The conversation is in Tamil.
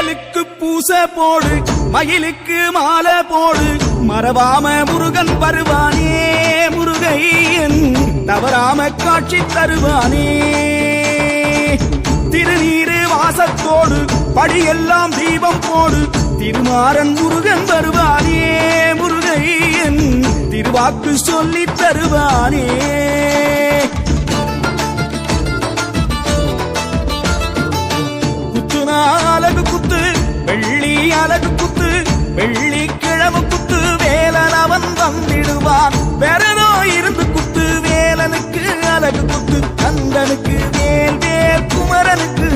வேலுக்கு பூசை போடு, மயிலுக்கு மாலை போடு, மறவாம முருகன் வருவானே முருகையன், தவறாம காட்சி தருவானே. திருநீரு வாசத்தோடு படியெல்லாம் தீபம் போடு, திருமாறன் முருகன் வருவானே முருகையன், திருவாக்கு சொல்லி தருவானே. அலகு குத்து வெள்ளி அலகு குத்து, வெள்ளிக்கிழமை குத்து, வேலன் அவன் வந்திடுவான். வேறதோ இருந்து குத்து, வேலனுக்கு அலகு குத்து, கந்தனுக்கு வேல் வேல், குமரனுக்கு